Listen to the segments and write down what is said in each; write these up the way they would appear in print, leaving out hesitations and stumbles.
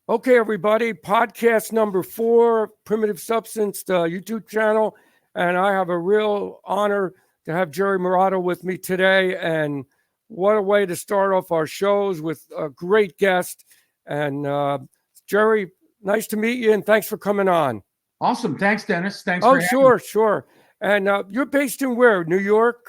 Okay, everybody, podcast number 4, Primitive Substance, the YouTube channel. And I have a real honor to have Jerry Marotta with me today. And what a way to start off our shows with a great guest. And Jerry, nice to meet you, and thanks for coming on. Awesome. Thanks, Dennis. Thanks Oh, for having me. sure. And you're based in where? New York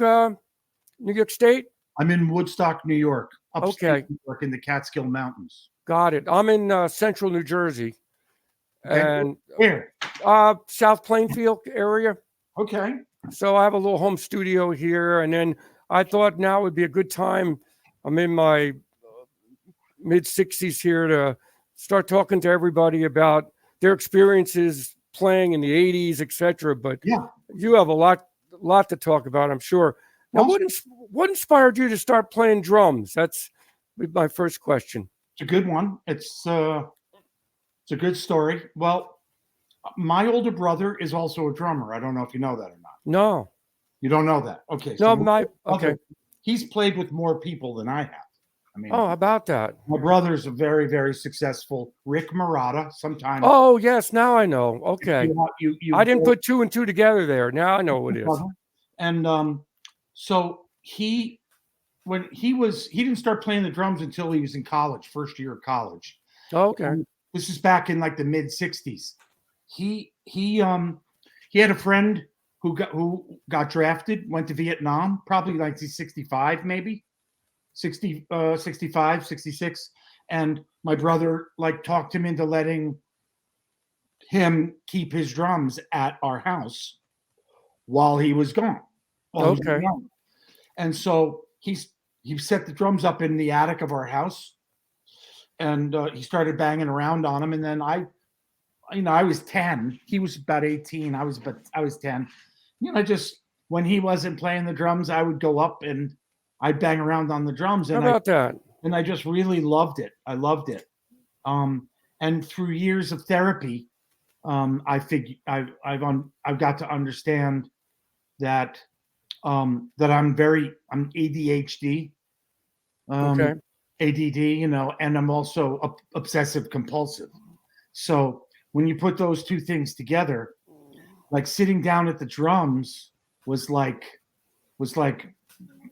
State? I'm in Woodstock, New York, upstate Okay. New York in the Catskill Mountains. Got it. I'm in central New Jersey. Okay. And Where? South Plainfield area. Okay. So I have a little home studio here, and then I thought now would be a good time. I'm in my mid 60s here to start talking to everybody about their experiences playing in the 80s, etc. But Yeah. you have a lot to talk about, I'm sure. Now, Awesome. what inspired you to start playing drums? That's my first question. It's a good one. It's a good story. Well, my older brother is also a drummer. I don't know if you know that or not. No. You don't know that. Okay. No, okay. He's played with more people than I have. I mean, Oh, how about that? my brother's a very, very successful Rick Marotta. Sometimes. Oh, yes. Now I know. Okay. You I didn't put 2 and 2 together there. Now I know what it is. And so he didn't start playing the drums until he was in college, first year of college. Okay. And this is back in like the mid 60s. He had a friend who got drafted, went to Vietnam, probably 1965, maybe 65, 66. And my brother talked him into letting him keep his drums at our house while he was gone. Okay. And so he set the drums up in the attic of our house, and he started banging around on them. And then I was 10. He was about 18. I was 10. Just when he wasn't playing the drums, I would go up and I'd bang around on the drums. And How about that? And I just really loved it. I loved it. And through years of therapy, I've got to understand that I'm ADHD, Okay. ADD, and I'm also obsessive compulsive. So when you put those two things together, like sitting down at the drums was like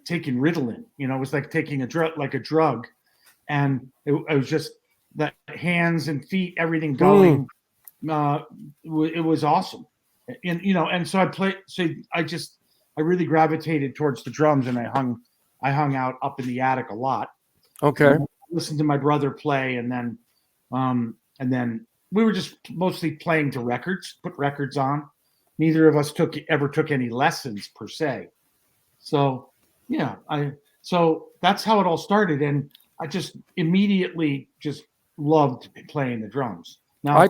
taking Ritalin, it was like taking a drug, and it was just the hands and feet, everything going. It was awesome, and so I really gravitated towards the drums, and I hung out up in the attic a lot. Okay. Listened to my brother play, and then we were just mostly playing to records, put records on. Neither of us ever took any lessons per se. So yeah, so that's how it all started, and I just immediately just loved playing the drums. Now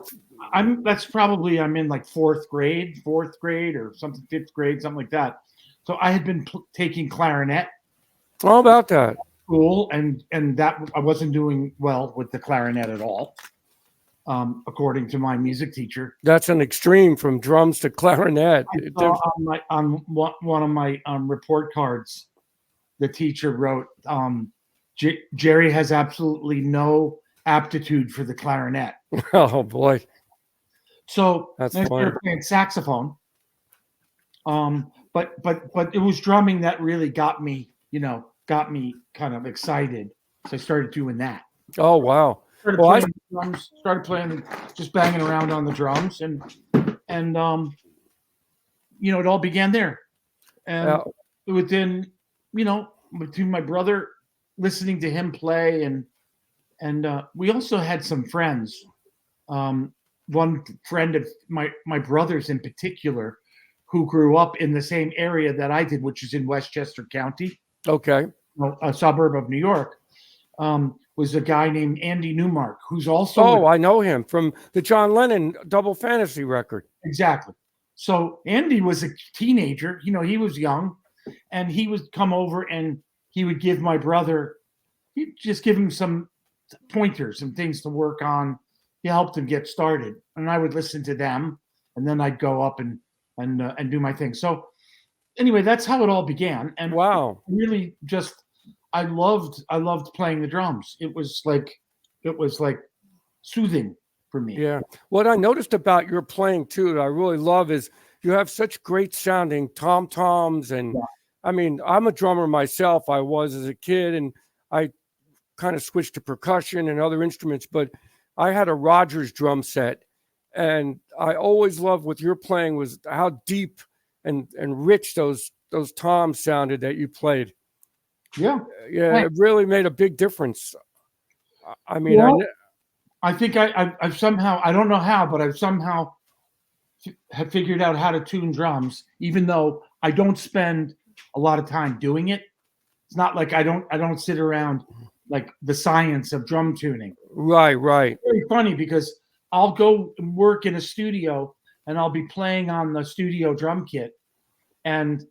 I'm in like fourth grade or something, fifth grade, something like that. So I had been taking clarinet. How about that? School, and that I wasn't doing well with the clarinet at all, according to my music teacher. That's an extreme from drums to clarinet. On one of my report cards, the teacher wrote, Jerry has absolutely no aptitude for the clarinet. Oh boy. So that's I started playing saxophone. But it was drumming that really got me kind of excited. So I started doing that. Oh wow. Started playing, just banging around on the drums, and it all began there. And within, between my brother, listening to him play, and we also had some friends. One friend of my brother's in particular, who grew up in the same area that I did, which is in Westchester County. Okay. A suburb of New York, was a guy named Andy Newmark, who's also. Oh, I know him from the John Lennon Double Fantasy record. Exactly. So Andy was a teenager, he was young, and he would come over and he would give my brother, he'd just give him some pointers and things to work on. He helped him get started, and I would listen to them, and then I'd go up and do my thing. So anyway, that's how it all began. And wow, really just I loved playing the drums. It was like soothing for me. Yeah. What I noticed about your playing too, that I really love, is you have such great sounding tom-toms. And Yeah. I mean, I'm a drummer myself. I was as a kid, and I kind of switched to percussion and other instruments, but I had a Rogers drum set. And I always loved what you're playing was how deep and rich those toms sounded that you played. Yeah. Yeah, it really made a big difference. I mean, well, I think I've somehow, I don't know how, but I've somehow have figured out how to tune drums, even though I don't spend a lot of time doing it. It's not like I don't sit around like the science of drum tuning. Right. It's very funny because I'll go work in a studio and I'll be playing on the studio drum kit, and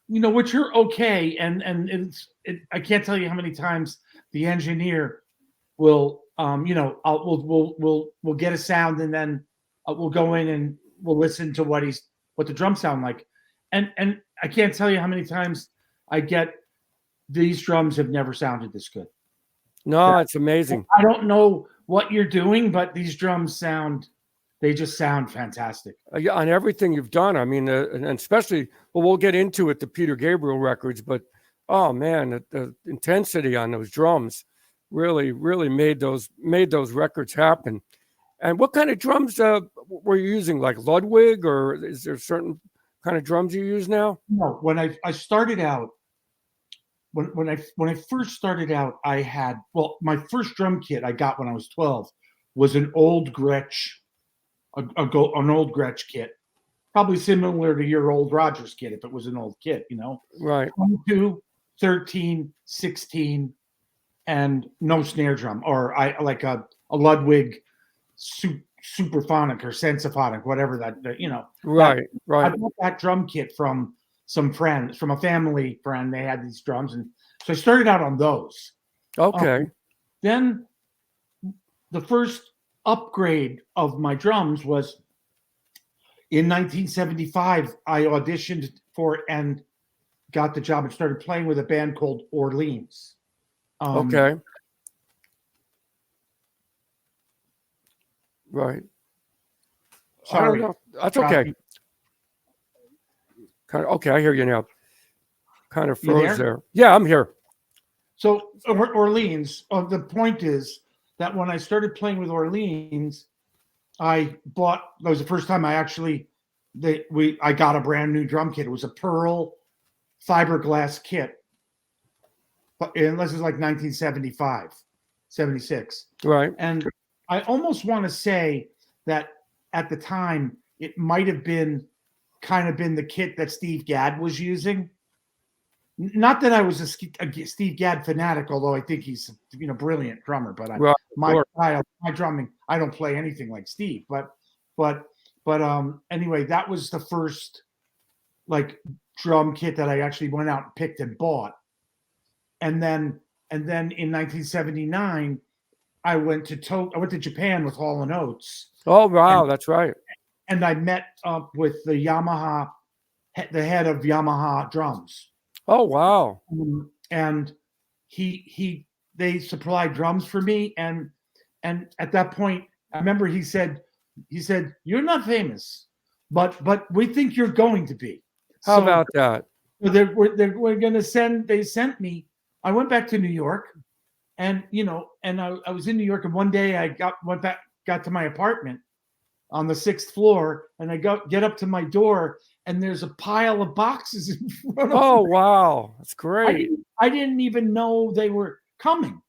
which are okay, and I can't tell you how many times the engineer will we'll get a sound, and then we'll go in and we'll listen to what the drums sound like, and I can't tell you how many times I get, these drums have never sounded this good. No, it's amazing. I don't know what you're doing, but these drums they just sound fantastic. On everything you've done. I mean, and especially, well, we'll get into it, the Peter Gabriel records, but oh man, the intensity on those drums really made those records happen. And what kind of drums were you using? Like Ludwig, or is there certain kind of drums you use now? No, when I started out, when I first started out, I had, my first drum kit I got when I was 12 was an old Gretsch, an old Gretsch kit, probably similar to your old Rogers kit if it was an old kit, Right. 22, 13, 16, and no snare drum, or I like a Ludwig Superphonic or Sensophonic, whatever that. Right. I bought that drum kit from some friends, from a family friend. They had these drums, and so I started out on those. Okay. Then the first upgrade of my drums was in 1975. I auditioned for and got the job and started playing with a band called Orleans. Okay. Right. Sorry. I don't know. That's okay. Kind of okay. I hear you now. Kind of froze there. Yeah, I'm here. So Orleans. The point is that when I started playing with Orleans, I bought. That was the first time I actually. I got a brand new drum kit. It was a pearl fiberglass kit. And this is like 1975, 76. Right. And I almost want to say that at the time it might have been the kit that Steve Gadd was using. Not that I was a Steve Gadd fanatic, although I think he's brilliant drummer. But my style, my drumming, I don't play anything like Steve. But anyway, that was the first like drum kit that I actually went out and picked and bought. And then in 1979, I went to Japan with Hall & Oates. Oh wow, that's right. And I met up with the head of Yamaha drums. Oh wow. And they supplied drums for me, and at that point, I remember he said, "You're not famous, but we think you're going to be." How about that? So we're going to send. They sent me. I went back to New York, and I was in New York, and one day I got to my apartment on the 6th floor, and I get up to my door, and there's a pile of boxes in front of me. Oh wow, that's great. I didn't even know they were coming.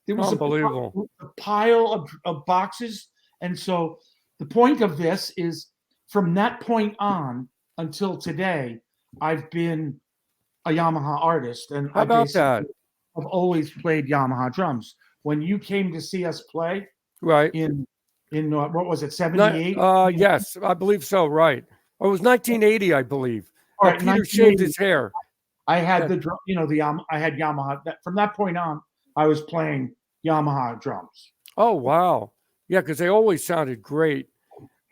There was unbelievable. A pile of boxes, and so the point of this is, from that point on until today, I've been a Yamaha artist, and how about that? I've always played Yamaha drums. When you came to see us play, right in what was it, 78? Yes, I believe so. Right, it was 1980, I believe. All right, Peter shaved his hair. I had I had Yamaha. From that point on, I was playing Yamaha drums. Oh wow, yeah, because they always sounded great.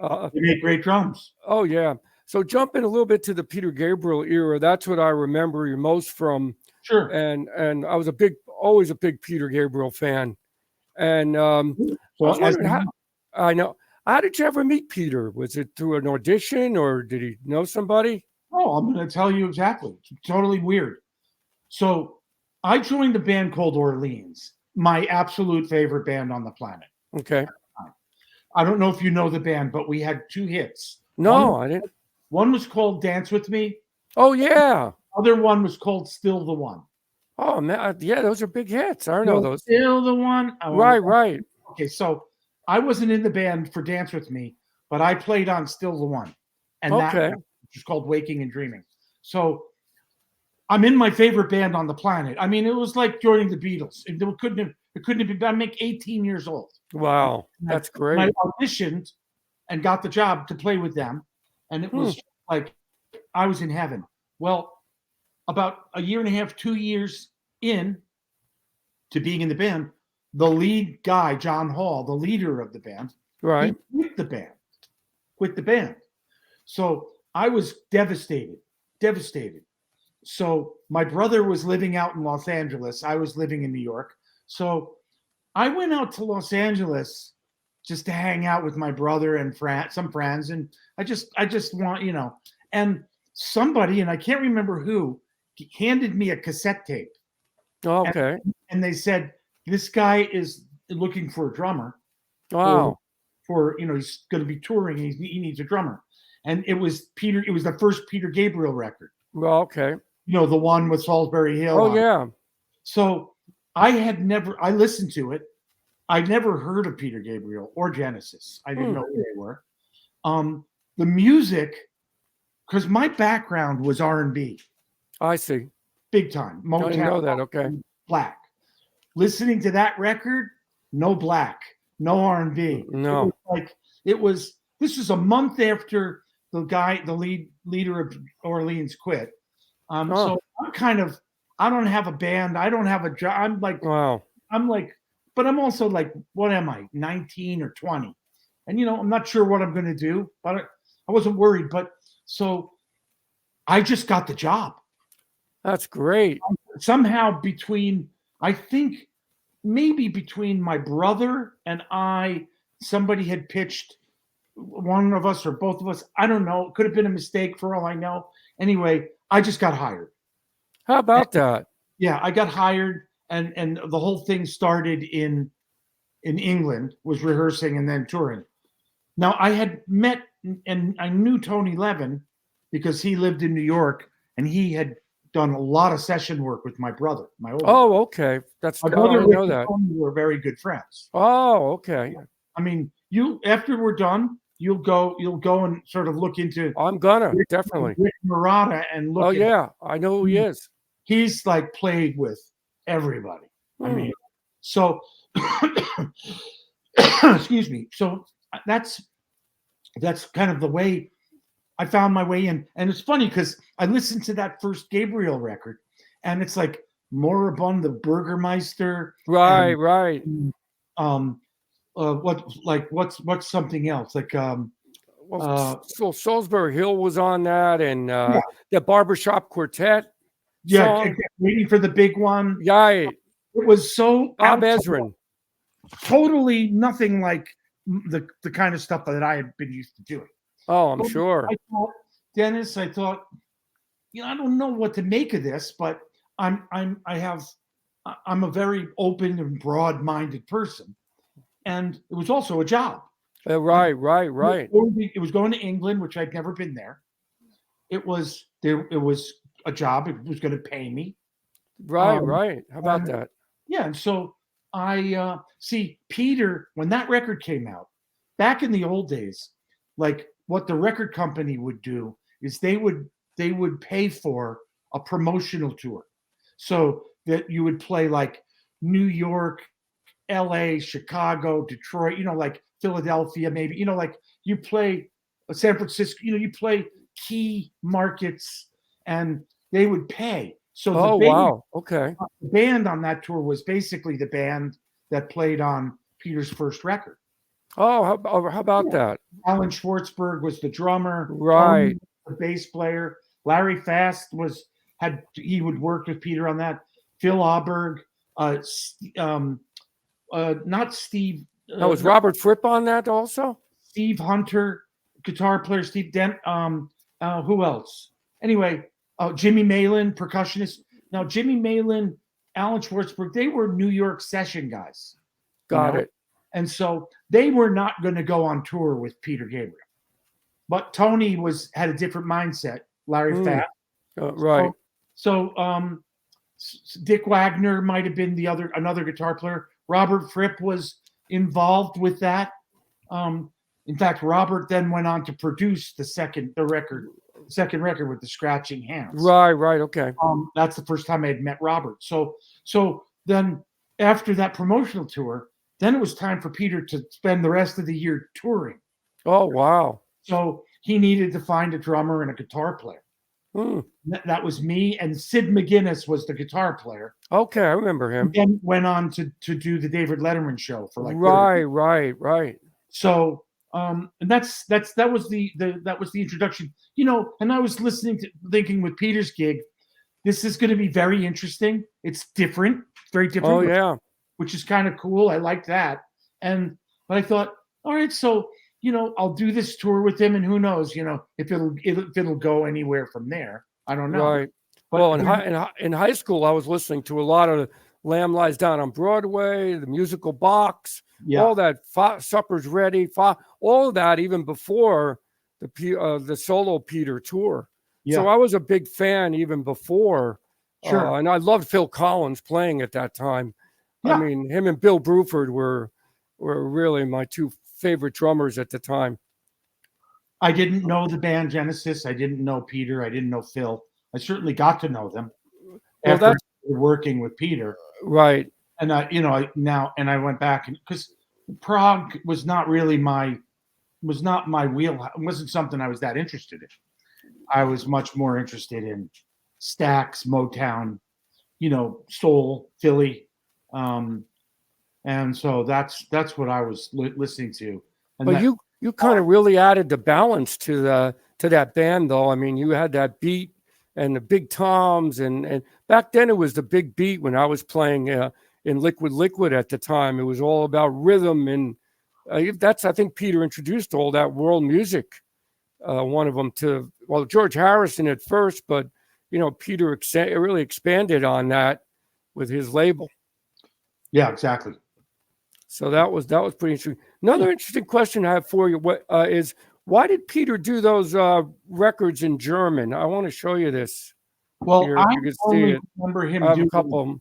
They made great drums. Oh yeah. So jumping a little bit to the Peter Gabriel era, that's what I remember you most from. Sure. And I was always a big Peter Gabriel fan. And I was So as wondering I know. How did you ever meet Peter? Was it through an audition or did he know somebody? oh, I'm going to tell you exactly. It's totally weird. So I joined a band called Orleans, my absolute favorite band on the planet. Okay. I don't know if you know the band, but we had 2 hits. No, I didn't. One was called Dance With Me. Oh, yeah. Other one was called Still the One. Oh, man. Yeah, those are big hits. I know those. Still the One. Right, right. Okay, so I wasn't in the band for Dance With Me, but I played on Still the One. And that Okay. which is called Waking and Dreaming. So I'm in my favorite band on the planet. I mean, it was like joining the Beatles. It couldn't have been. I'm like 18 years old. Wow. That's And great. I auditioned and got the job to play with them, and it was like I was in heaven. Well, about a year and a half, 2 years in to being in the band, the lead guy, John Hall, the leader of the band, Right. he quit the band. Quit the band. So I was devastated. So my brother was living out in Los Angeles. I was living in New York. So I went out to Los Angeles just to hang out with my brother and some friends. And I just want, and somebody, and I can't remember who, handed me a cassette tape. Okay. And they said, this guy is looking for a drummer. Wow. He's going to be touring. He needs a drummer. And it was the first Peter Gabriel record. Well, okay. The one with Salisbury Hill. Oh, yeah. So I listened to it. I never heard of Peter Gabriel or Genesis. I didn't know who they were. The music, because my background was R&B. I see. Big time. I didn't know that. Okay. Black. Listening to that record, no black, no R&B. No. This was a month after the leader of Orleans quit. So I don't have a band. I don't have a job. Wow. But I'm also like, what am I, 19 or 20? And, I'm not sure what I'm going to do, but I wasn't worried. But so I just got the job. That's great. Somehow I think maybe between my brother and I, somebody had pitched one of us or both of us. I don't know. It could have been a mistake for all I know. Anyway, I just got hired. How about that? Yeah, I got hired. And the whole thing started in England, was rehearsing and then touring. Now I had met and I knew Tony Levin because he lived in New York and he had done a lot of session work with my brother, my older. Oh, okay. My brother I know that. and Tony were very good friends. Oh, okay. I mean, after we're done, you'll go and sort of look into. I'm gonna definitely. Jerry Marotta and look. Oh yeah, I know who he is. He's like played with everybody. I mean, so excuse me. So that's kind of the way I found my way in. And it's funny because I listened to that first Gabriel record, and it's like Moribund the Burgermeister. Right, and, right. What's something else like? So Salisbury Hill was on that, and the Barbershop Quartet. Yeah, waiting for the big one. Right. It was so Bob Ezrin. Totally nothing like the kind of stuff that I had been used to doing. Oh, I'm sure. Dennis, I thought, I don't know what to make of this, but I'm a very open and broad-minded person, and it was also a job. Right. It was going to England, which I'd never been there. It was a job. It was going to pay me. Right. How about that? Yeah, and so I see Peter, when that record came out, back in the old days, like what the record company would do is they would pay for a promotional tour, so that you would play like New York, LA, Chicago, Detroit, like Philadelphia, maybe, like you play San Francisco, you play key markets, and they would pay. So wow. Okay. The band on that tour was basically the band that played on Peter's first record. Oh, how about that? Alan Schwartzberg was the drummer. Right. Tony, the bass player. Larry Fast he would work with Peter on that. Phil Auberg, not Steve. Now, was Robert Fripp on that also? Steve Hunter, guitar player. Steve Dent. Who else? Anyway, Jimmy Malin, percussionist. Now, Jimmy Malin, Alan Schwartzberg, they were New York session guys. Got it. And so they were not going to go on tour with Peter Gabriel. But Tony had a different mindset. Larry Fatt. Right. So Dick Wagner might have been another guitar player. Robert Fripp was involved with that. In fact, Robert then went on to produce the second record with the scratching hands. Right. Okay. That's the first time I had met Robert. So then after that promotional tour, then it was time for Peter to spend the rest of the year touring. Oh, wow. So he needed to find a drummer and a guitar player. That was me, and Sid McGuinness was the guitar player. Okay, I remember him. And then went on to do the David Letterman show for like right. So and that was the introduction. And I was thinking with Peter's gig, this is going to be very interesting. It's different, very different. Oh yeah, which is kind of cool. I like that. But I thought, all right, so I'll do this tour with him, and who knows, if it'll go anywhere from there. I don't know. Right. But well, in high school, I was listening to a lot of Lamb Lies Down on Broadway, the musical Box, all that, Supper's Ready, all of that, even before the solo Peter tour. Yeah. So I was a big fan even before. Sure. And I loved Phil Collins playing at that time. Yeah. I mean, him and Bill Bruford were really my two favorite drummers at the time. I didn't know the band Genesis. I didn't know Peter. I didn't know Phil. I certainly got to know them after working with Peter. Right. And I went back because prog was not my wheelhouse. It wasn't something I was that interested in. I was much more interested in Stax, Motown, soul, Philly. And so that's what I was listening to. And but you kind of really added the balance to that band, though. I mean, you had that beat and the big toms, and back then it was the big beat when I was playing in Liquid at the time. It was all about rhythm, and I think Peter introduced all that world music. One of them George Harrison at first, but Peter really expanded on that with his label. Yeah, exactly. So that was pretty interesting. Another interesting question I have for you is why did Peter do those records in German? I want to show you this. Well, I only remember him doing a couple of them.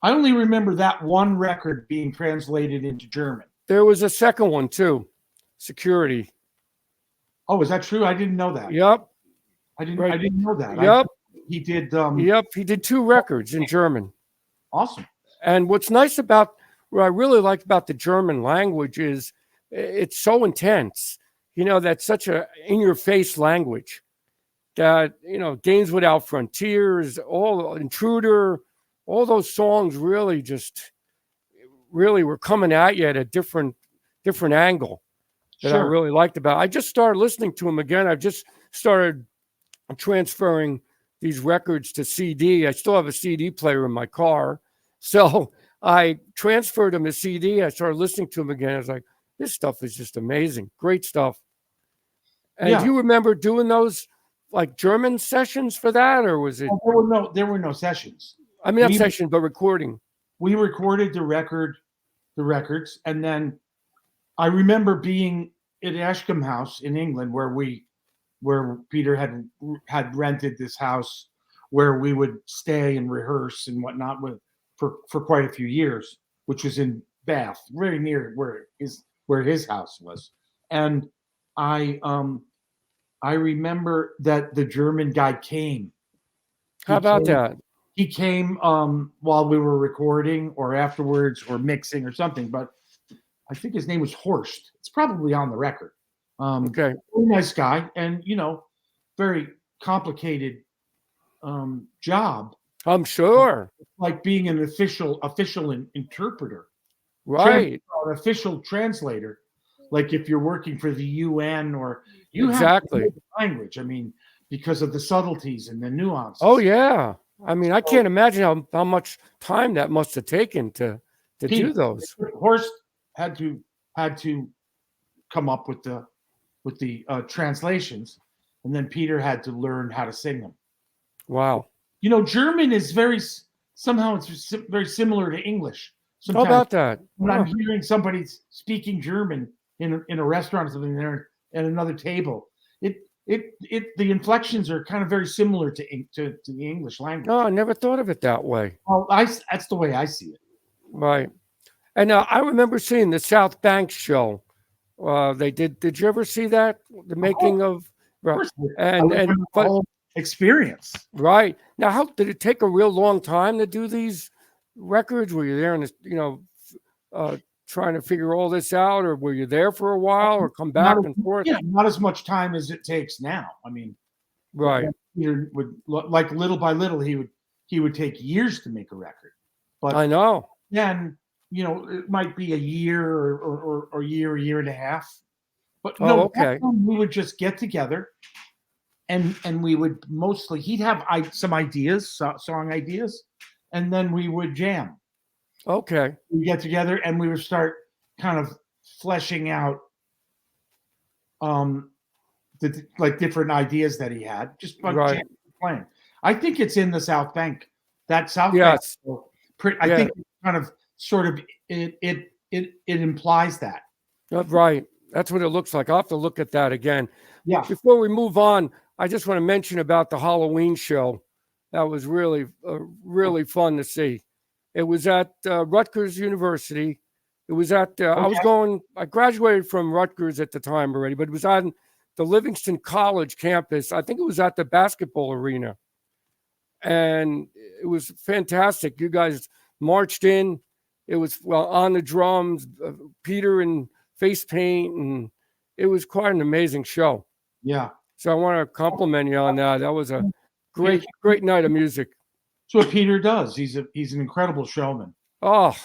I only remember that one record being translated into German. There was a second one too, Security. Oh, is that true? I didn't know that. Yep. I didn't know that. Yep. He did. He did 2 records in German. Awesome. And what's nice what I really liked about the German language is it's so intense. That's such a in-your-face language that, Games Without Frontiers, Intruder, all those songs really were coming at you at a different angle that I really liked about it. I just started listening to them again. I've just started transferring these records to CD. I still have a CD player in my car. So I transferred them to CD. I started listening to them again. I was like, this stuff is just amazing. Great stuff. And do you remember doing those like German sessions for that, or was it? There were no sessions. I mean, not sessions, but recording. We recorded the records, and then I remember being at Ashcombe House in England, where Peter had rented this house where we would stay and rehearse and whatnot for quite a few years, which was in Bath, very near where his house was. And I remember that the German guy came. How about that? He came while we were recording or afterwards or mixing or something, but I think his name was Horst. It's probably on the record. Okay. Very nice guy, and very complicated job. I'm sure. Like being an official interpreter, right? An official translator. Like if you're working for the UN or exactly have to know the language. I mean, because of the subtleties and the nuances. Oh yeah. I mean, I can't imagine how much time that must have taken to to Peter. do those. Horst had to come up with the translations, and then Peter had to learn how to sing them. Wow. German is somehow it's very similar to English. How Sometimes about that? when Huh. I'm hearing somebody speaking German in a restaurant or something, there at another table, the inflections are kind of very similar to the English language. Oh, I never thought of it that way. Well, that's the way I see it. Right. And I remember seeing the South Bank show. They did. Did you ever see that? The making of right. Of course, And the whole experience. Right. Now, how did it take a real long time to do these records? Were you there and trying to figure all this out, or were you there for a while, or come back and forth? Yeah, not as much time as it takes now. I mean, right. Peter would, like, little by little, he would take years to make a record. But I know. then it might be a year or a year and a half. But okay. We would just get together, and we would he'd have some ideas, song ideas, and then we would jam. Okay. We get together and we would start kind of fleshing out different ideas that he had just by right. playing. I think it's in the South Bank. That South yes. Bank. I think it kind of sort of it implies that. Right. That's what it looks like. I'll have to look at that again. Yeah. Before we move on, I just want to mention about the Halloween show. That was really, really fun to see. It was at Rutgers University. It was at, I graduated from Rutgers at the time already, but it was on the Livingston College campus. I think it was at the basketball arena. And it was fantastic. You guys marched in. It was, on the drums, Peter and face paint, and it was quite an amazing show. Yeah. So I want to compliment you on that. That was a great night of music. That's what Peter does. He's an incredible showman. Oh,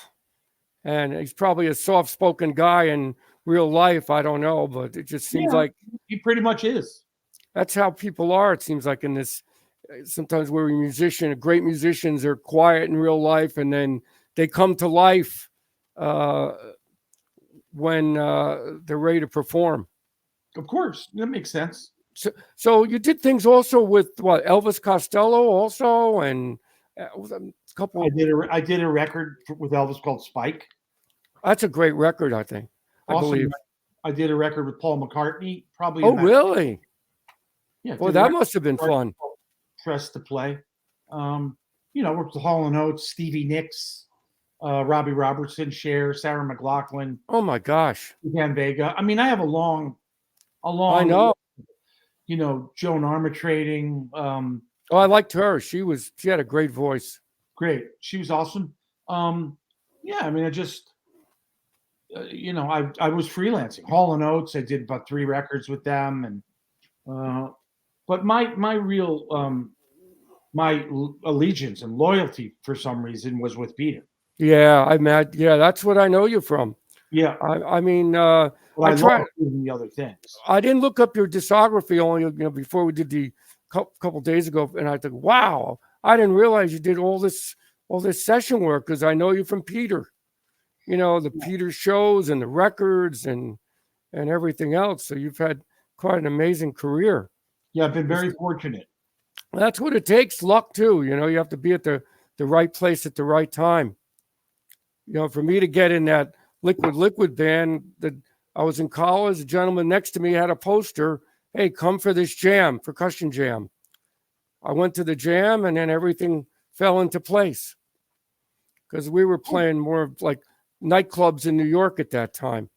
and he's probably a soft-spoken guy in real life. I don't know, but it just seems like he pretty much is. That's how people are. It seems like in this. Sometimes we're great musicians are quiet in real life, and then they come to life when they're ready to perform. Of course, that makes sense. So you did things also with Elvis Costello also, and a couple. I did a record with Elvis called Spike. That's a great record, I think. I believe. I did a record with Paul McCartney. Probably. Oh, really? Yeah. Well, that must have been fun. Press to play. Worked with Hall & Oates, Stevie Nicks, Robbie Robertson, Cher, Sarah McLachlan. Oh my gosh. Dan Vega. I mean, I have a long. I know. Joan Armatrading. I liked her. She had a great voice. Great. She was awesome. I mean, I just, I was freelancing. Hall & Oates, I did about 3 records with them. And, but my real, my allegiance and loyalty for some reason was with Peter. Yeah, that's what I know you from. Yeah. I mean, I tried doing the other things. I didn't look up your discography only, before we did the couple days ago, and I thought, wow, I didn't realize you did all this session work, because I know you from Peter. Peter shows and the records and everything else. So you've had quite an amazing career. Yeah, I've been very fortunate. That's what it takes. Luck too. You have to be at the right place at the right time. For me to get in that Liquid band, that I was in college, the gentleman next to me had a poster. Hey, come for this jam, percussion jam. I went to the jam, and then everything fell into place, because we were playing more like nightclubs in New York at that time.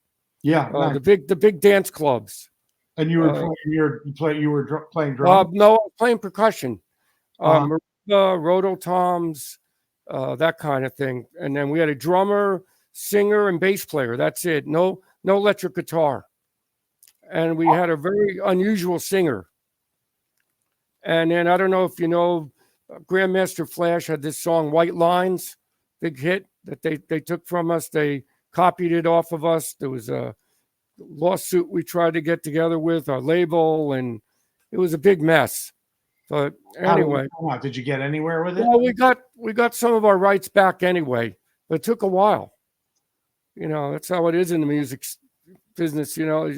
Yeah, nice. the big dance clubs. And you were playing drums? No, I was playing percussion. Marotta, rototoms, that kind of thing. And then we had a drummer, singer, and bass player. That's it. No electric guitar. And we had a very unusual singer. And then I don't know if you know, Grandmaster Flash had this song "White Lines," big hit that they took from us. They copied it off of us. There was a lawsuit we tried to get together with our label, and it was a big mess. But anyway, did you get anywhere with it? Well, we got some of our rights back anyway, but it took a while. You know, that's how it is in the music business. You know,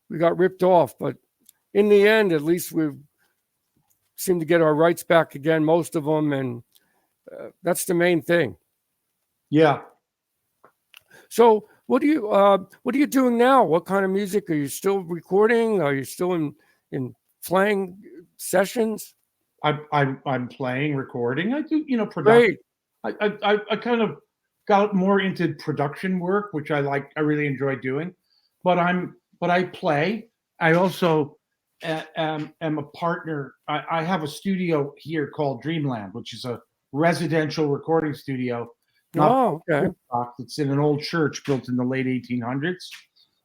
we got ripped off, but in the end, at least we seem to get our rights back again, most of them, and that's the main thing. Yeah. So, what are you doing now? What kind of music are you still recording? Are you still in playing sessions? I'm playing, recording. I do, production. Great. I kind of got more into production work, which I like. I really enjoy doing. But I play. I also am a partner. I have a studio here called Dreamland, which is a residential recording studio. Not Oh, okay. It's in an old church built in the late 1800s.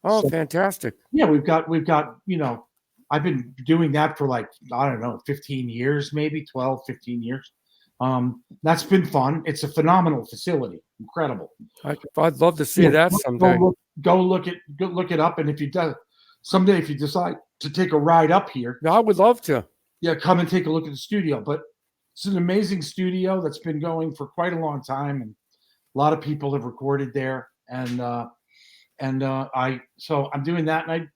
Oh, So fantastic. yeah, we've got I've been doing that for like, I don't know, 15 years, maybe 12, 15 years. That's been fun. It's a phenomenal facility. Incredible. I'd love to see that someday. Go look it up. And if you someday, if you decide to take a ride up here, I would love to. yeah, come and take a look at the studio. But it's an amazing studio that's been going for quite a long time. And a lot of people have recorded there. So I'm doing that. And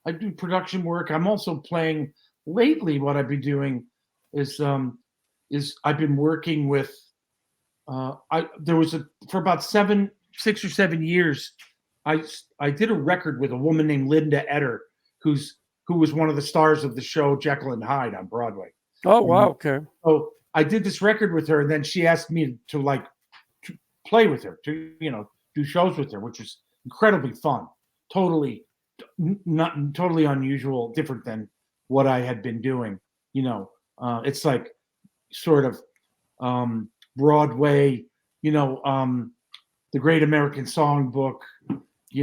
I do production work. I'm also playing lately. What I've been doing is I've been working with for about 6 or 7 years, I did a record with a woman named Linda Eder, who was one of the stars of the show Jekyll and Hyde on Broadway. Oh, wow. Okay. So I did this record with her, and then she asked me to play with her, to do shows with her, which was incredibly fun. Totally unusual, different than what I had been doing. It's like sort of Broadway, the Great American Songbook,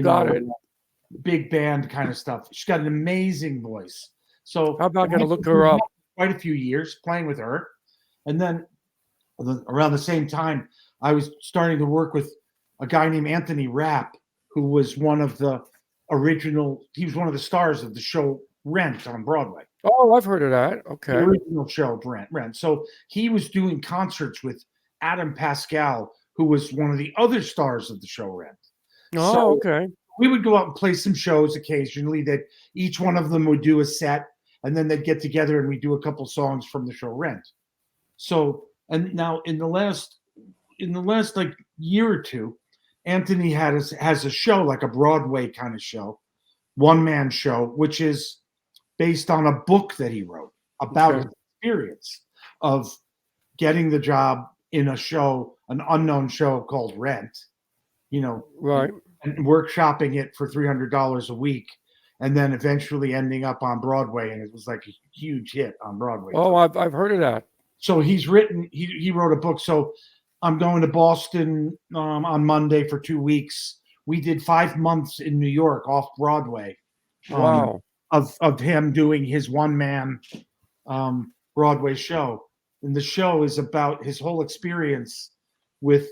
Got it. big band kind of stuff. She's got an amazing voice. So how about I gotta look her up? Quite a few years playing with her, and then around the same time, I was starting to work with a guy named Anthony Rapp, who was one of the he was one of the stars of the show Rent on Broadway. Oh, I've heard of that. Okay. The original show, Rent. So he was doing concerts with Adam Pascal, who was one of the other stars of the show Rent. Oh, so okay. We would go out and play some shows occasionally that each one of them would do a set, and then they'd get together and we'd do a couple songs from the show Rent. So, and now in the last like year or two, Anthony has a show, like a Broadway kind of show, one-man show, which is based on a book that he wrote about his experience of getting the job in a show, an unknown show called Rent, right, and workshopping it for $300 a week, and then eventually ending up on Broadway, and it was like a huge hit on Broadway. Oh, I've heard of that. So he wrote a book. So I'm going to Boston on Monday for 2 weeks. We did 5 months in New York off Broadway. Wow. Of him doing his one-man Broadway show. And the show is about his whole experience with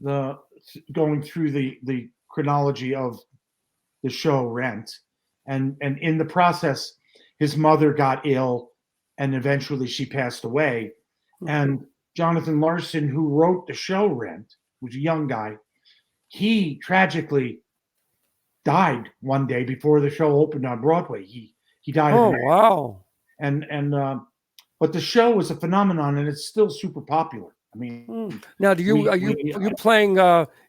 going through the chronology of the show Rent. And in the process, his mother got ill and eventually she passed away. And Jonathan Larson, who wrote the show Rent, was a young guy. He tragically died one day before the show opened on Broadway. He died. Oh, wow. But the show was a phenomenon, and it's still super popular. I mean, now, are you playing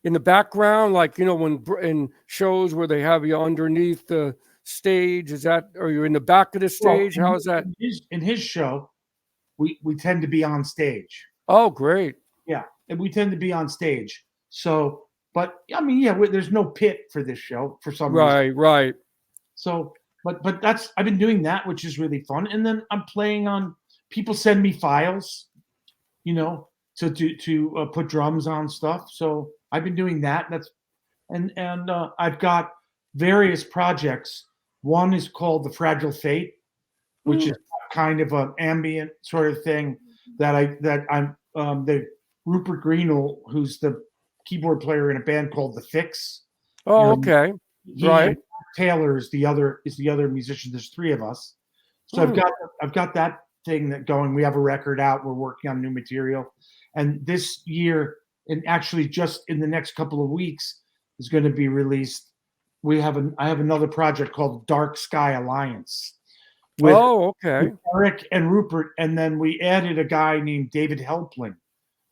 in the background, like when in shows where they have you underneath the stage? Are you in the back of the stage? How is that? In his show, we tend to be on stage. Oh, great. Yeah, and we tend to be on stage. So, but I mean, yeah, there's no pit for this show for some reason. Right. So, but I've been doing that, which is really fun. And then I'm playing on. People send me files, to put drums on stuff. So I've been doing that. And I've got various projects. One is called The Fragile Fate, which is kind of an ambient sort of thing that I'm the Rupert Greenell, who's the keyboard player in a band called The Fix. Oh, okay. Right. Taylor is the other musician. There's 3 of us. So I've got that thing that going. We have a record out. We're working on new material. And this year, and actually just in the next couple of weeks, is going to be released. I have another project called Dark Sky Alliance with, okay. with Eric and Rupert, and then we added a guy named David Helpling,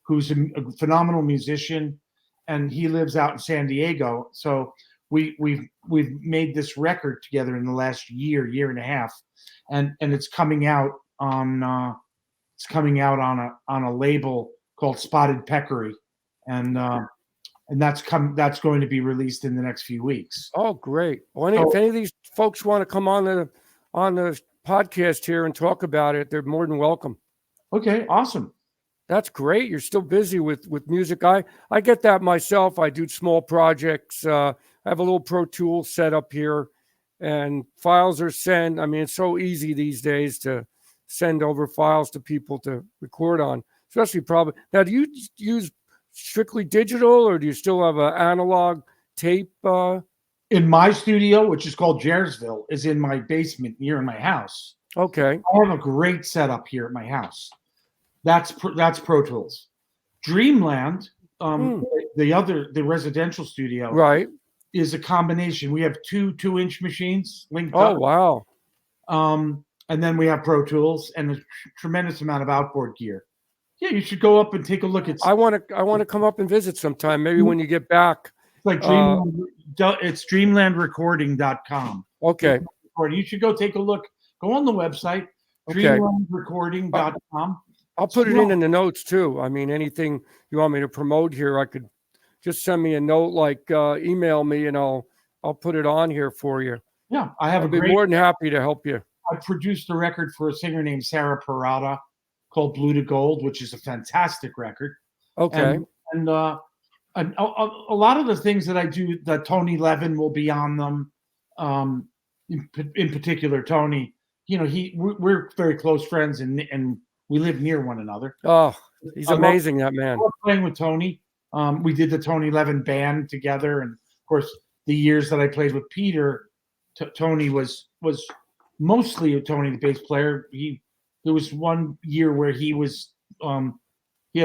who's a phenomenal musician, and he lives out in San Diego. So we've made this record together in the last year and a half, and it's coming out on a label called Spotted Peccary, and that's going to be released in the next few weeks. Oh, great! Well, if any of these folks want to come on the podcast here and talk about it, they're more than welcome. Okay, awesome. That's great. You're still busy with music. I get that myself. I do small projects. I have a little Pro Tools set up here, and files are sent. I mean, it's so easy these days to send over files to people to record on, especially probably. Now, do you use strictly digital, or do you still have an analog tape? In my studio, which is called Jerry'sville, is in my basement here in my house. Okay. I have a great setup here at my house. That's Pro Tools. Dreamland, the residential studio, right, is a combination. We have two 2-inch machines linked up. Oh, wow. And then we have Pro Tools and a tremendous amount of outboard gear. Yeah, you should go up and take a look at. I want to come up and visit sometime. Maybe when you get back. It's like Dreamland. It's dreamlandrecording.com. Okay. You should go take a look. Go on the website, dreamlandrecording.com. I'll put it in the notes too. I mean, anything you want me to promote here, I could just send me a note, like email me, and I'll put it on here for you. Yeah, I'll be more than happy to help you. I produced a record for a singer named Sarah Parada called Blue to Gold, which is a fantastic record. Okay. And a lot of the things that I do, that Tony Levin will be on them. In particular, Tony, we're very close friends, and we live near one another. Oh, he's amazing, that man. I love playing with Tony. We did the Tony Levin band together, and of course, the years that I played with Peter, Tony was mostly Tony, the bass player. There was one year where he had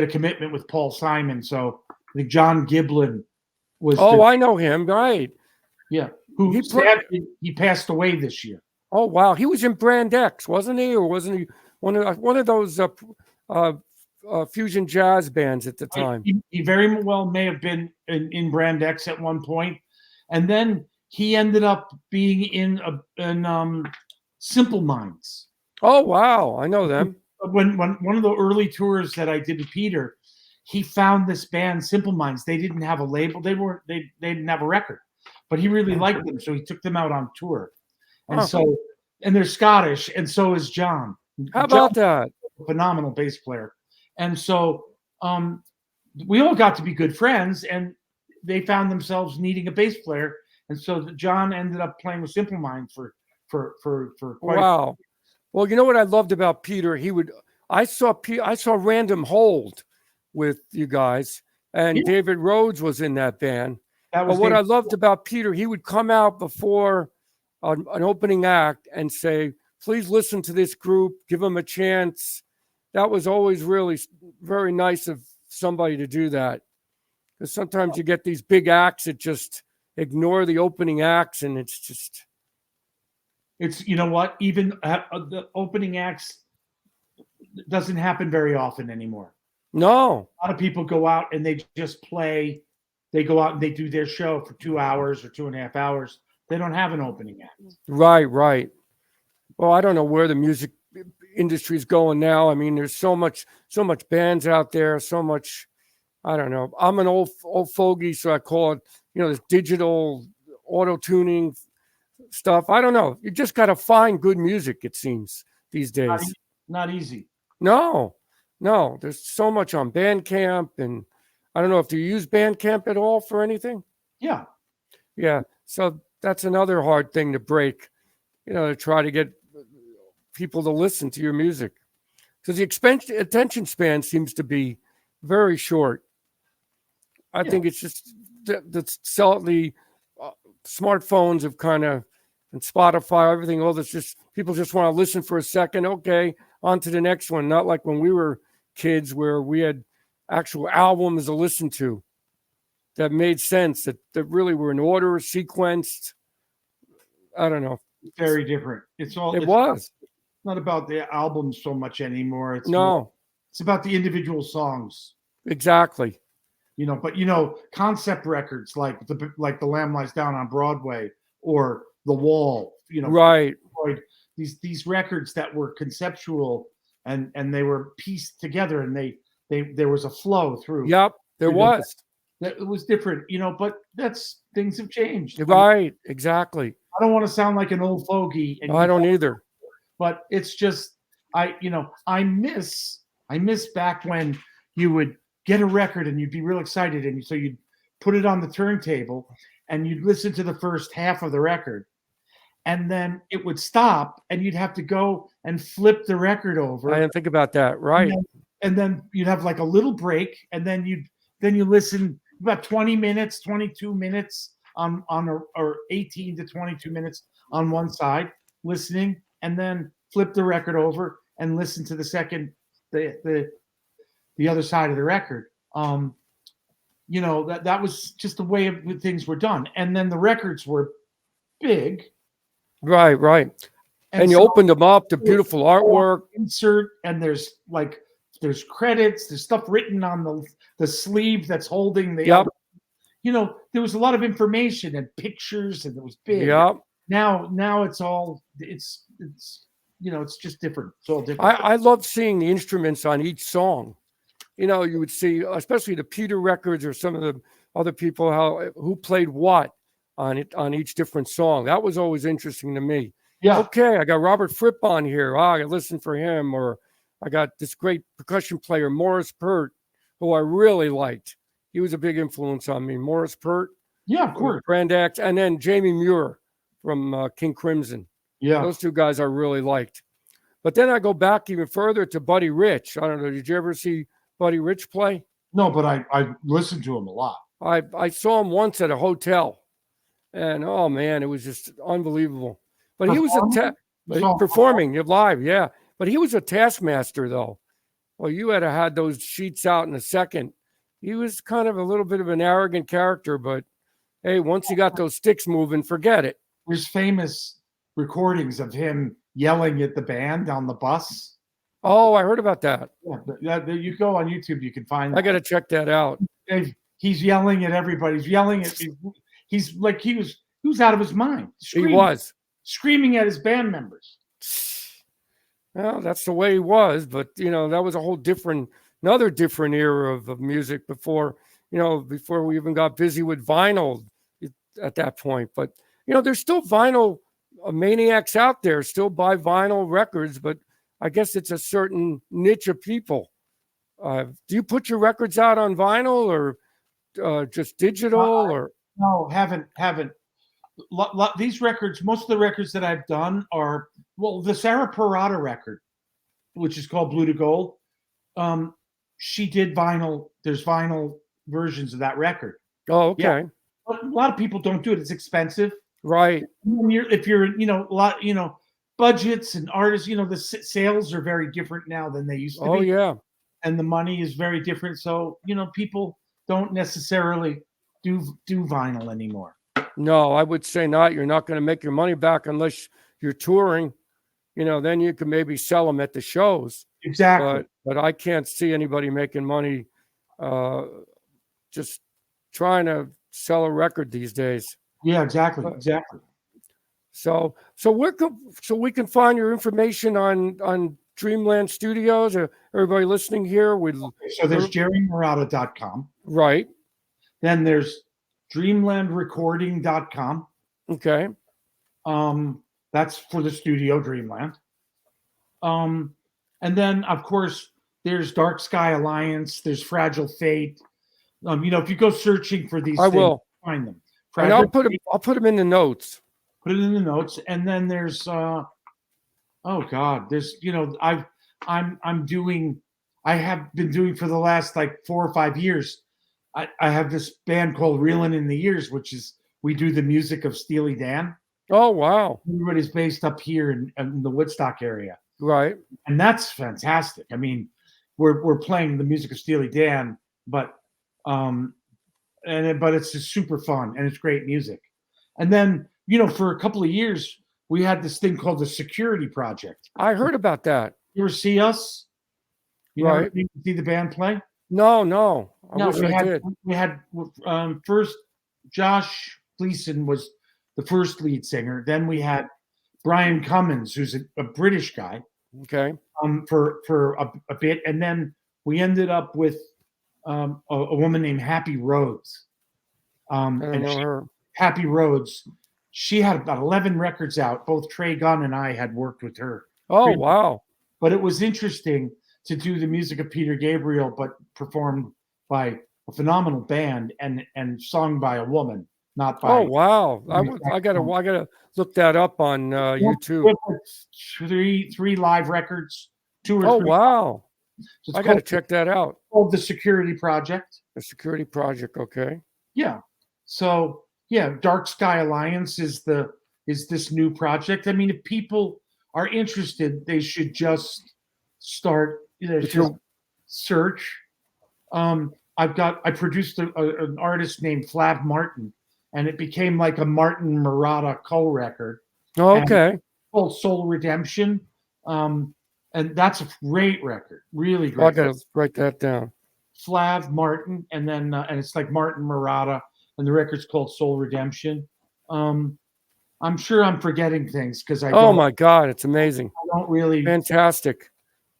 a commitment with Paul Simon, so I think John Giblin was. Oh, I know him, right? Yeah, he passed away this year. Oh wow, he was in Brand X, wasn't he, or wasn't he one of those fusion jazz bands at the time? He very well may have been in Brand X at one point, and then he ended up being in Simple Minds. Oh wow, I know them. When one of the early tours that I did with Peter, he found this band, Simple Minds. They didn't have a label. They didn't have a record, but he really liked them, so he took them out on tour. And and they're Scottish, and so is John. How about that? Phenomenal bass player. And so we all got to be good friends, and they found themselves needing a bass player. And so John ended up playing with Simple Minds for quite wow. Well, you know what I loved about Peter? I saw Random Hold with you guys, and David Rhodes was in that band. But what I loved about Peter, he would come out before an opening act and say, please listen to this group, give them a chance. That was always really very nice of somebody to do that. Because sometimes you get these big acts that just ignore the opening acts, and it's you know what, even the opening acts doesn't happen very often anymore. No. A lot of people go out and they just play. They go out and they do their show for 2 hours or 2.5 hours. They don't have an opening act. Right. Well, I don't know where the music industry is going now. I mean, there's so much bands out there, so much, I don't know. I'm an old fogey, so I call it, this digital auto-tuning stuff. I don't know. You just got to find good music, it seems, these days. Not easy. No. There's so much on Bandcamp, and I don't know if you use Bandcamp at all for anything. Yeah. So that's another hard thing to break, to try to get people to listen to your music, because the attention span seems to be very short. I think it's just the smartphones have kind of, and Spotify, everything, all this, just people just want to listen for a second. Okay, on to the next one. Not like when we were kids where we had actual albums to listen to. that made sense, that really were in order, sequenced. I don't know. Very different. It's Was not about the albums so much anymore. It's about the individual songs. Exactly. But concept records like the Lamb Lies Down on Broadway or The Wall, right. These records that were conceptual and they were pieced together and there was a flow through. Yep, there was. It was different, but things have changed. Right, exactly. I don't want to sound like an old fogey. No, I don't either. But it's just I miss back when you would get a record and you'd be real excited, and so you'd put it on the turntable and you'd listen to the first half of the record, and then it would stop and you'd have to go and flip the record over. I didn't think about that. Right. And then you'd have like a little break, and then you listen about 20 minutes, 22 minutes or 18 to 22 minutes on one side listening, and then flip the record over and listen to the other side of the record. That was just the way things were done. And then the records were big. Right. And you opened them up to beautiful artwork. Insert, and there's credits, there's stuff written on the sleeve that's holding the Yep. There was a lot of information and pictures, and it was big. Yep. Now it's just different. It's all different. I love seeing the instruments on each song. You would see, especially the Peter records or some of the other people, who played what on each different song. That was always interesting to me. Yeah. Okay, I got Robert Fripp on here. I got to listen for him. Or I got this great percussion player, Morris Pert, who I really liked. He was a big influence on me. Morris Pert. Yeah, of course. Grand Act. And then Jamie Muir from King Crimson. Yeah. Those two guys I really liked. But then I go back even further to Buddy Rich. I don't know. Did you ever see Buddy Rich play? No, but I listened to him a lot. I saw him once at a hotel. And, oh, man, it was just unbelievable. But he was performing live, yeah. But he was a taskmaster, though. Well, you had those sheets out in a second. He was kind of a little bit of an arrogant character, but hey, once you got those sticks moving, forget it. There's famous recordings of him yelling at the band on the bus. Oh, I heard about that. Yeah, you go on YouTube, you can find that. I got to check that out. He's yelling at everybody. He's yelling at. He's like he was out of his mind. He was screaming at his band members. Well, that's the way he was, but that was another different era of music before we even got busy with vinyl at that point. But there's still vinyl maniacs out there, still buy vinyl records, but I guess it's a certain niche of people. Do you put your records out on vinyl or just digital? Or no, haven't. These records, most of the records that I've done are, the Sarah Marotta record, which is called Blue to Gold. She did vinyl. There's vinyl versions of that record. Oh, okay. Yeah. But a lot of people don't do it. It's expensive. Right. If you're a lot, budgets and artists, the sales are very different now than they used to be. Oh, yeah. And the money is very different. So, people don't necessarily do vinyl anymore. No, I would say not. You're not going to make your money back unless you're touring. Then you can maybe sell them at the shows. Exactly. But I can't see anybody making money just trying to sell a record these days. Yeah, exactly. So we can find your information on Dreamland Studios. Everybody listening here, so there's jerrymarotta.com. Right. Then there's dreamlandrecording.com. Okay. That's for the studio, Dreamland. And then, of course, there's Dark Sky Alliance. There's Fragile Fate. If you go searching for these, I will find them. And I'll put them in the notes. Put it in the notes, and then there's there's I have been doing for the last like 4 or 5 years. I have this band called Reelin' in the Years, which is we do the music of Steely Dan. Oh, wow. Everybody's based up here in the Woodstock area. Right. And that's fantastic. I mean, we're playing the music of Steely Dan, but but it's just super fun and it's great music. And then, for a couple of years, we had this thing called the Security Project. I heard about that. You ever see us? You Right. never see the band play? No. I wish we I had, did. We had first Josh Gleason was the first lead singer. Then we had Brian Cummins, who's a British guy, Okay. for a bit, and then we ended up with a woman named Happy Rhodes. I don't know her. Happy Rhodes. She had about 11 records out. Both Trey Gunn and I had worked with her. Oh, wow. But it was interesting to do the music of Peter Gabriel, but performed by a phenomenal band and sung by a woman, not by. Oh, wow. I gotta look that up on YouTube. Three live records, 2 or 3. Oh, wow. So I gotta check that out. Called the Security Project. The Security Project. Okay. Yeah. So Dark Sky Alliance is this new project. I mean, if people are interested, they should just start. Just search. I produced an artist named Flav Martin, and it became like a Martin Marotta co-record. Oh, okay. Called Soul Redemption. And that's a great record, really great. I gotta write that down. Flav Martin, and then and it's like Martin Marotta, and the record's called Soul Redemption. I'm sure I'm forgetting things because I. Oh my God, it's amazing. I don't really. Fantastic.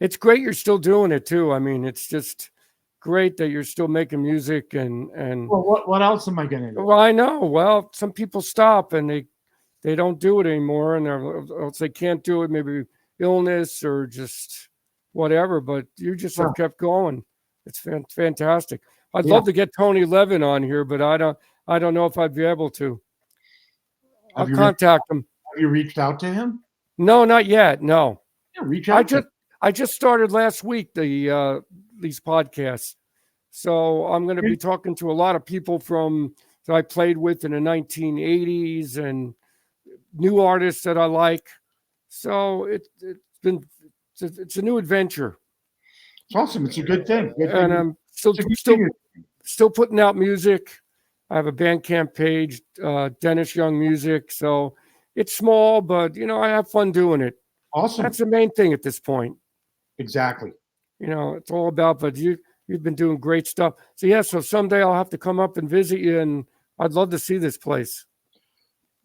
It's great you're still doing it too. I mean, it's just great that you're still making music and. Well, what else am I gonna do? Well, I know. Well, some people stop and they don't do it anymore, and they can't do it. Maybe illness or just whatever. But you just have kept going. It's fantastic. I'd love to get Tony Levin on here, but I don't know if I'd be able to. I'll contact him. Have you reached out to him? No, not yet. No. Yeah, reach out. I just started last week these podcasts, so I'm going to be talking to a lot of people that I played with in the 1980s and new artists that I like. So it's a new adventure. It's awesome. It's a good thing. And I'm still putting out music. I have a Bandcamp page, Dennis Young Music. So it's small, but I have fun doing it. Awesome. That's the main thing at this point. Exactly. It's all about. But you've been doing great stuff. So someday I'll have to come up and visit you, and I'd love to see this place.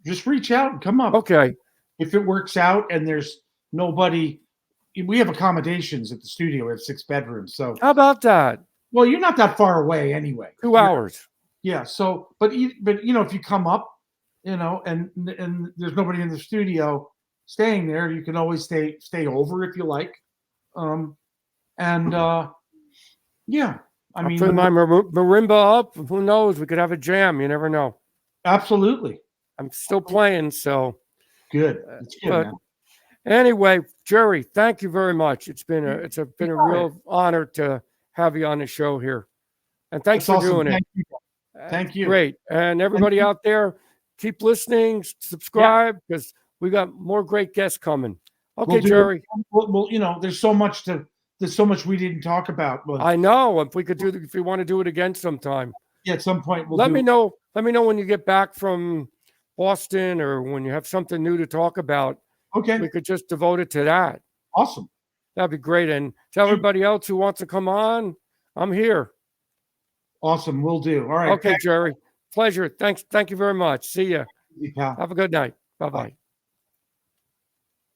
Just reach out and come up. Okay. If it works out and there's nobody, we have accommodations at the studio. We have 6 bedrooms. So how about that? Well, you're not that far away anyway. 2 hours. Yeah. So, but if you come up, and there's nobody in the studio staying there, you can always stay over if you like. Yeah. I mean, put my marimba up. Who knows? We could have a jam. You never know. Absolutely. I'm still playing, so good. It's good, man. Anyway, Jerry, thank you very much. It's been a real honor to have you on the show here, and thanks for doing it. Thank you. Great, and everybody out there, keep listening, subscribe because we got more great guests coming. Okay, Jerry. Well, there's so much we didn't talk about. I know. If we want to do it again sometime. Yeah, at some point. Let me know when you get back from Boston or when you have something new to talk about. Okay. We could just devote it to that. Awesome. That'd be great. And tell everybody else who wants to come on, I'm here. Awesome. Will do. All right. Okay, Jerry. Pleasure. Thank you very much. See ya. Have a good night. Bye-bye.